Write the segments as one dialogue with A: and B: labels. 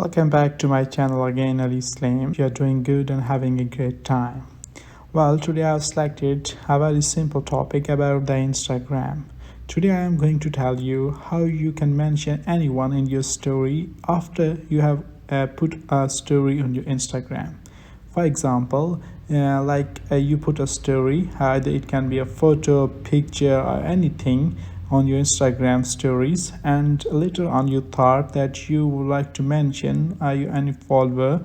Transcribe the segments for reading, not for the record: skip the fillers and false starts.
A: Welcome back to my channel again, Ali Slam. You are doing good and having a great time. Well, today I have selected a very simple topic about the Instagram. Today I am going to tell you how you can mention anyone in your story after you have put a story on your Instagram. For example, you put a story, either it can be a photo, picture, or anything on your Instagram stories, and later on you thought that you would like to mention any follower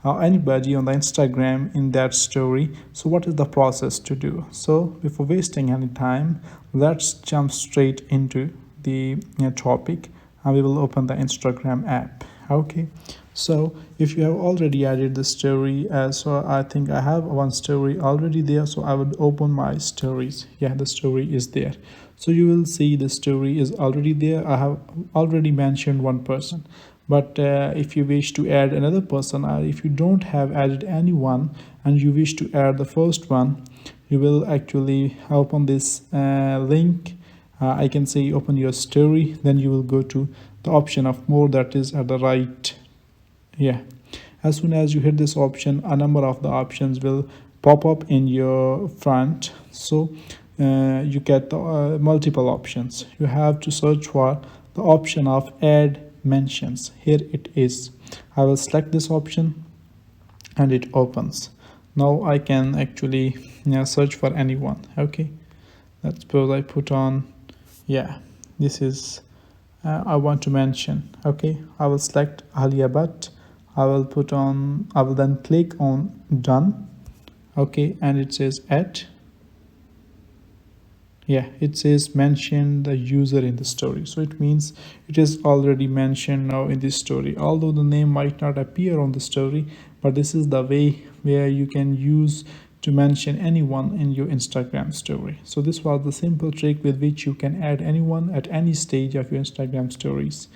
A: or anybody on the Instagram in that story. So what is the process to do? So before wasting any time, let's jump straight into the topic, and we will open the Instagram app. Okay, so if you have already added the story, so I think I have one story already there, so I would open my stories. Yeah, the story is there, so you will see the story is already there. I have already mentioned one person, but if you wish to add another person, or if you don't have added anyone and you wish to add the first one, you will actually open this link. I can say open your story, then you will go to the option of more, that is at the right. Yeah, as soon as you hit this option, a number of the options will pop up in your front. So you get the multiple options. You have to search for the option of add mentions. Here it is. I will select this option and it opens. Now I can actually search for anyone. Okay, let's suppose I put on, yeah, this is I want to mention. Okay, I will select Alia Bhatt. I will then click on done. Okay, and it says add. Yeah, it says mention the user in the story, so it means it is already mentioned now in this story, although the name might not appear on the story. But this is the way where you can use to mention anyone in your Instagram story. So this was the simple trick with which you can add anyone at any stage of your Instagram stories.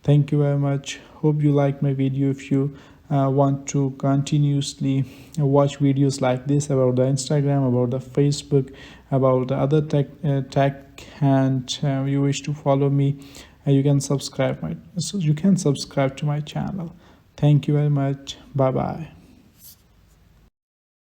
A: Thank you very much. Hope you like my video. If you want to continuously watch videos like this about the Instagram, about the Facebook, about the other tech, and you wish to follow me, you can subscribe to my channel. Thank you very much. Bye bye.